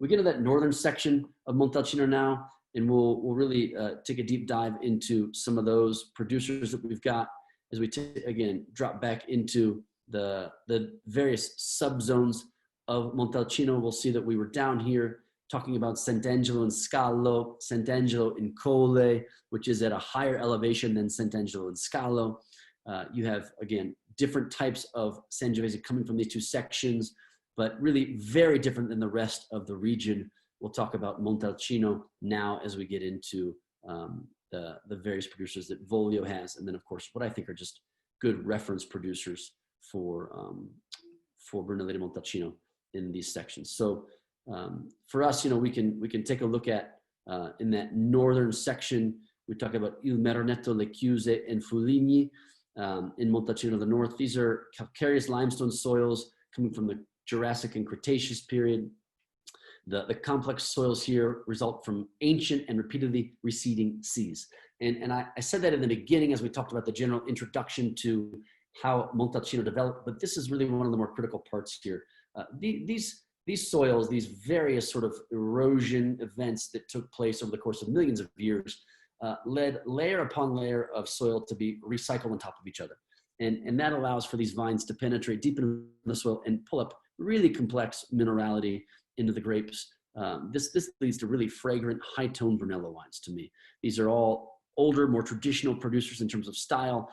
We get to that northern section of Montalcino now, and we'll really take a deep dive into some of those producers that we've got as we again drop back into the various subzones of Montalcino. We'll see that we were down here talking about Sant'Angelo and Scalo, Sant'Angelo in Colle, which is at a higher elevation than Sant'Angelo and Scalo. You have, again, different types of Sangiovese coming from these two sections, but really very different than the rest of the region. We'll talk about Montalcino now as we get into the various producers that Volio has, and then of course what I think are just good reference producers for Brunello di Montalcino in these sections. So for us, we can take a look at in that northern section. We talk about Il Meronetto, Le Chiuse, and Fuligni in Montalcino the North. These are calcareous limestone soils coming from the Jurassic and Cretaceous period. The complex soils here result from ancient and repeatedly receding seas. And I said that in the beginning as we talked about the general introduction to how Montalcino developed, but this is really one of the more critical parts here. These soils, these various sort of erosion events that took place over the course of millions of years, led layer upon layer of soil to be recycled on top of each other. And that allows for these vines to penetrate deep into the soil and pull up really complex minerality into the grapes. This leads to really fragrant, high-tone Brunello wines to me. These are all older, more traditional producers in terms of style,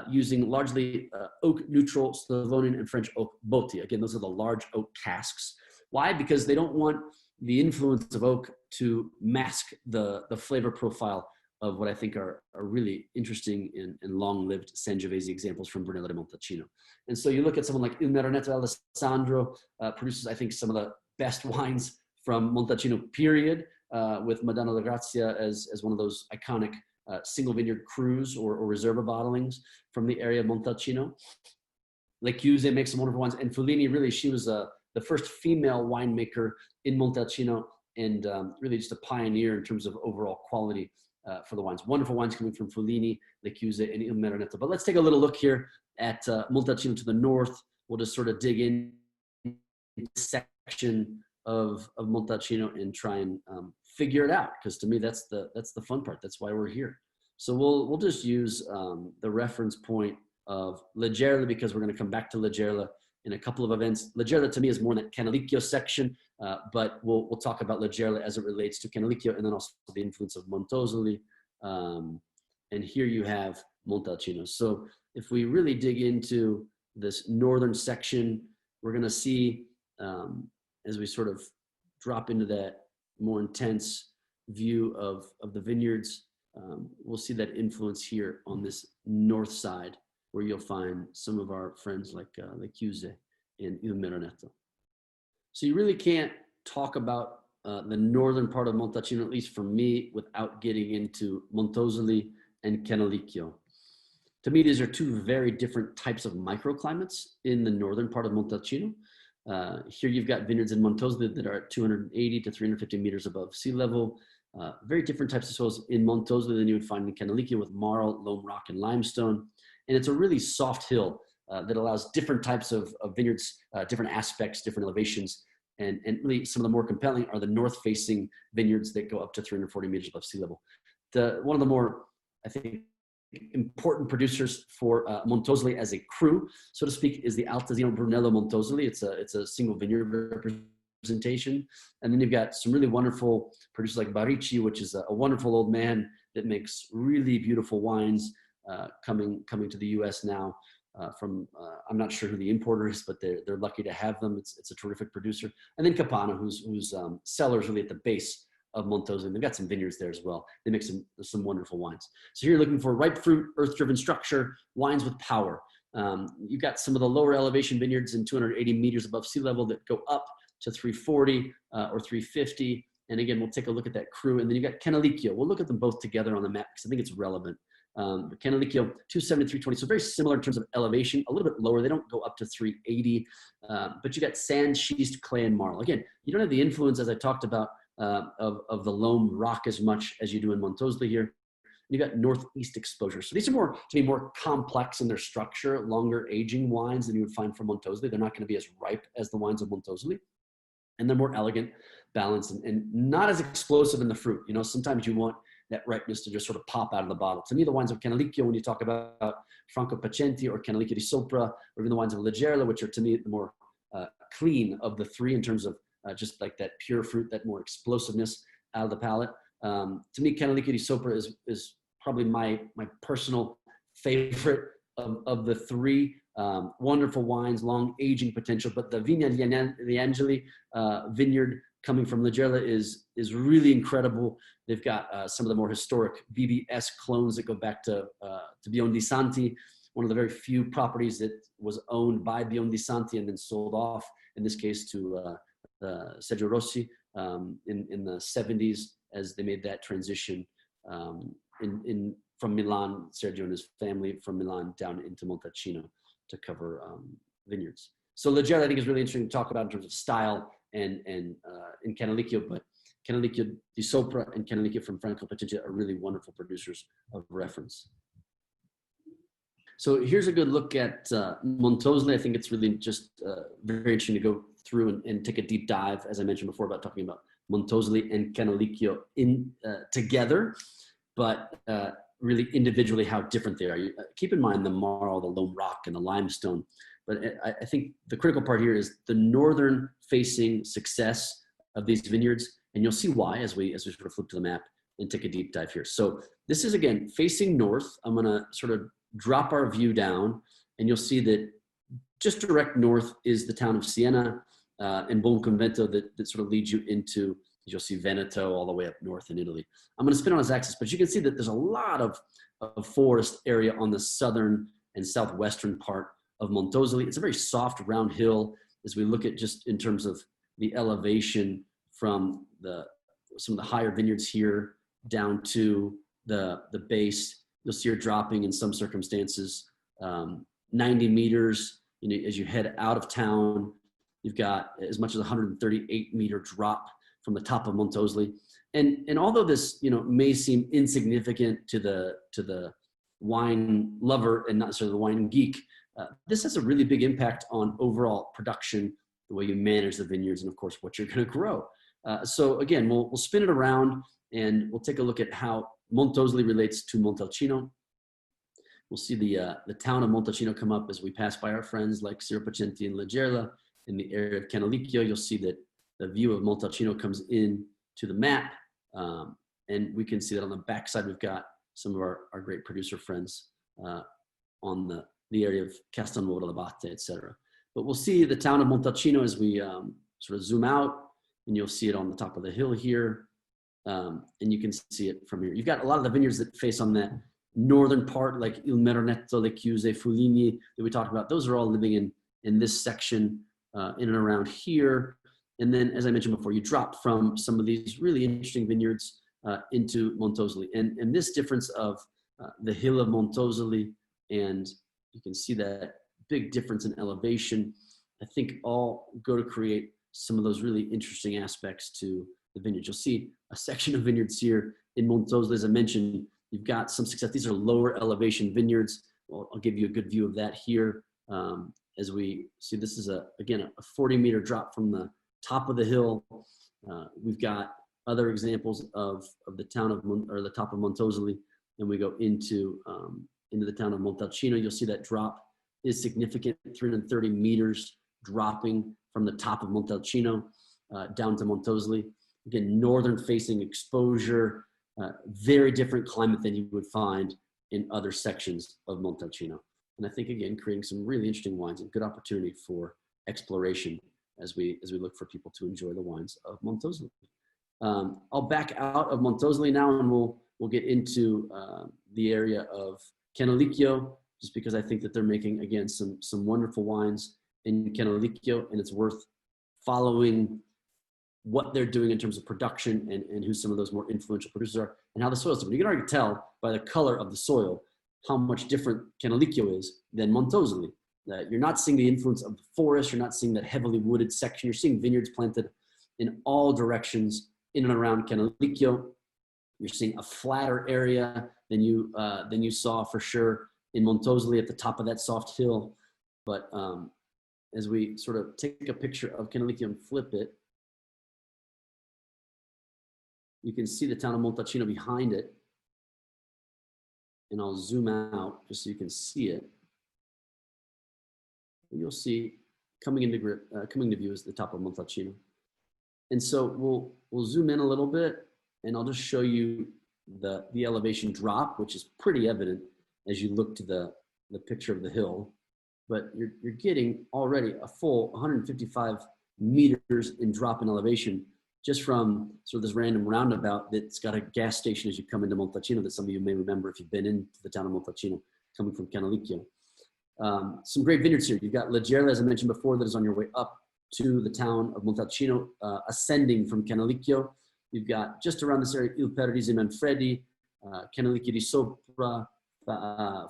using largely oak-neutral Slavonian and French oak botti. Again, those are the large oak casks. Why? Because they don't want the influence of oak to mask the flavor profile of what I think are really interesting and long-lived Sangiovese examples from Brunello di Montalcino. And so you look at someone like Il Meronetto Alessandro, produces, I think, some of the best wines from Montalcino period, with Madonna La Grazia as one of those iconic single vineyard crus or Reserva bottlings from the area of Montalcino. Le Chiuse makes some wonderful wines, and Fuligni, really, she was the first female winemaker in Montalcino, and really just a pioneer in terms of overall quality for the wines. Wonderful wines coming from Fuligni, Le Chiuse, and Il Meronetto. But let's take a little look here at Montalcino to the north. We'll just sort of dig in section of Montalcino and try and figure it out, because to me that's the fun part. That's why we're here. So we'll just use the reference point of Le Gerla, because we're going to come back to Le Gerla in a couple of events. Le Gerla to me is more in that Canalicchio section, but we'll talk about Le Gerla as it relates to Canalicchio, and then also the influence of Montosoli. And here you have Montalcino. So if we really dig into this northern section, we're going to see, as we sort of drop into that more intense view of the vineyards, we'll see that influence here on this north side, where you'll find some of our friends like Le Chiuse and Il Meronetto. So you really can't talk about the northern part of Montalcino, at least for me, without getting into Montosoli and Canalicchio. To me, these are two very different types of microclimates in the northern part of Montalcino. Here you've got vineyards in Montosoli that are at 280 to 350 meters above sea level. Very different types of soils in Montosoli than you would find in Canalicchio, with marl, loam rock, and limestone. And it's a really soft hill that allows different types of vineyards, different aspects, different elevations. And really some of the more compelling are the north-facing vineyards that go up to 340 meters above sea level. One of the more, I think, important producers for Montosoli as a cru, so to speak, is the Altesino Brunello Montosoli. It's a single vineyard representation. And then you've got some really wonderful producers like Barici, which is a wonderful old man that makes really beautiful wines, coming to the U.S. now from, I'm not sure who the importer is, but they're lucky to have them. It's a terrific producer. And then Capano, whose cellar is really at the base of Montosoli. They've got some vineyards there as well. They make some wonderful wines. So here you're looking for ripe fruit, earth-driven structure, wines with power. You've got some of the lower elevation vineyards in 280 meters above sea level that go up to 340 or 350. And again, we'll take a look at that cru. And then you've got Canalicchio. We'll look at them both together on the map because I think it's relevant. Canalicchio, 270, 320. So very similar in terms of elevation, a little bit lower. They don't go up to 380. But you got sand, schist, clay, and marl. Again, you don't have the influence, as I talked about, of the loam rock as much as you do in Montosoli here. You got northeast exposure. So these are to be more complex in their structure, longer aging wines than you would find from Montosoli. They're not going to be as ripe as the wines of Montosoli. And they're more elegant. balance and not as explosive in the fruit. You know, sometimes you want that ripeness to just sort of pop out of the bottle. To me, the wines of Canalicchio, when you talk about Franco Pacenti or Canalicchio di Sopra, or even the wines of Lazzara, which are to me the more clean of the three in terms of just like that pure fruit, that more explosiveness out of the palate. To me, Canalicchio di Sopra is probably my personal favorite of the three. Wonderful wines, long aging potential, but the Vigna di Angeli vineyard coming from Lazzara is really incredible. They've got some of the more historic BBS clones that go back to Biondisanti, one of the very few properties that was owned by Biondisanti and then sold off, in this case to Sergio Rossi in the 70s as they made that transition from Milan, Sergio and his family from Milan down into Montalcino to cover vineyards. So Lazzara, I think, is really interesting to talk about in terms of style and in Canalicchio, but Canalicchio di Sopra and Canalicchio from Franco Pacenti are really wonderful producers of reference. So here's a good look at Montosoli. I think it's really just very interesting to go through and take a deep dive, as I mentioned before, about talking about Montosoli and Canalicchio together, but really individually how different they are. Keep in mind the marl, the loam rock, and the limestone. But I think the critical part here is the northern facing success of these vineyards. And you'll see why as we sort of flip to the map and take a deep dive here. So this is, again, facing north. I'm going to sort of drop our view down, and you'll see that just direct north is the town of Siena and Buonconvento that sort of leads you into, you'll see Veneto all the way up north in Italy. I'm going to spin on his axis, but you can see that there's a lot of forest area on the southern and southwestern part of Montosoli. It's a very soft, round hill as we look at just in terms of the elevation from some of the higher vineyards here down to the base. You'll see her dropping in some circumstances 90 meters. You know, as you head out of town, you've got as much as 138 meter drop from the top of Montosoli. And although this, you know, may seem insignificant to the wine lover and not necessarily the wine geek, this has a really big impact on overall production, the way you manage the vineyards, and of course what you're going to grow. So again, we'll spin it around and we'll take a look at how Montosoli relates to Montalcino. We'll see the town of Montalcino come up as we pass by our friends like Ciro Pacenti and Lazzara. In the area of Canalicchio, you'll see that the view of Montalcino comes in to the map. And we can see that on the backside, we've got some of our great producer friends on the area of Castelnuovo dell'Abate, etc. But we'll see the town of Montalcino as we sort of zoom out, and you'll see it on the top of the hill here. And you can see it from here. You've got a lot of the vineyards that face on that northern part, like Il Meronetto, Le Chiuse, Fuligni that we talked about. Those are all living in this section in and around here. And then, as I mentioned before, you drop from some of these really interesting vineyards into Montosoli. And this difference of the hill of Montosoli, and you can see that big difference in elevation, I think all go to create some of those really interesting aspects to the vineyards. You'll see a section of vineyards here in Montosoli. As I mentioned, you've got some success. These are lower elevation vineyards. Well, I'll give you a good view of that here. As we see, this is again a 40 meter drop from the top of the hill. We've got other examples of the town of, or the top of Montosoli. Then we go into the town of Montalcino. You'll see that drop is significant, 330 meters dropping from the top of Montalcino down to Montosoli. Again, northern facing exposure, very different climate than you would find in other sections of Montalcino. And I think, again, creating some really interesting wines and good opportunity for exploration as we look for people to enjoy the wines of Montosoli. I'll back out of Montosoli now, and we'll get into the area of Canalicchio, just because I think that they're making, again, some wonderful wines in Canalicchio, and it's worth following what they're doing in terms of production and who some of those more influential producers are and how the soil's different. You can already tell by the color of the soil how much different Canalicchio is than Montosoli. You're not seeing the influence of the forest. You're not seeing that heavily wooded section. You're seeing vineyards planted in all directions in and around Canalicchio. You're seeing a flatter area than you saw for sure in Montosoli at the top of that soft hill. But as we sort of take a picture of Canalicchio and flip it, You can see the town of Montalcino behind it. And I'll zoom out just so you can see it. And you'll see coming into view is the top of Montalcino. And so we'll zoom in a little bit, and I'll just show you the elevation drop, which is pretty evident as you look to the picture of the hill. But you're getting already a full 155 meters in drop in elevation just from sort of this random roundabout that's got a gas station as you come into Montalcino that some of you may remember if you've been into the town of Montalcino coming from Canalicchio. Some great vineyards here. You've got Lazzara, as I mentioned before, that is on your way up to the town of Montalcino, ascending from Canalicchio. You've got just around this area, Il Paradiso Manfredi, Canalicchio di Sopra,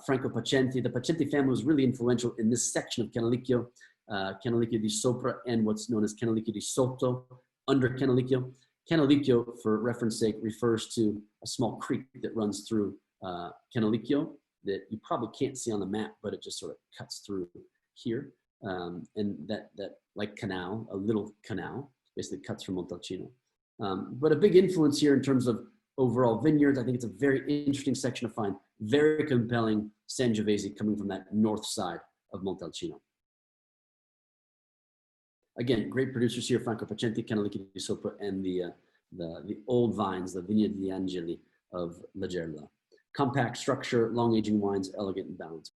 Franco Pacenti. The Pacenti family was really influential in this section of Canalicchio, Canalicchio di Sopra and what's known as Canalicchio di Sotto, under Canalicchio. Canalicchio, for reference sake, refers to a small creek that runs through Canalicchio that you probably can't see on the map, but it just sort of cuts through here. And that like canal, a little canal, basically cuts from Montalcino. But a big influence here in terms of overall vineyards. I think it's a very interesting section to find. Very compelling Sangiovese coming from that north side of Montalcino. Again, great producers here, Franco Pacenti, Canalicchio di Sopra, and the old vines, the Vineyard di Angeli of Lazzara. Compact structure, long aging wines, elegant and balanced.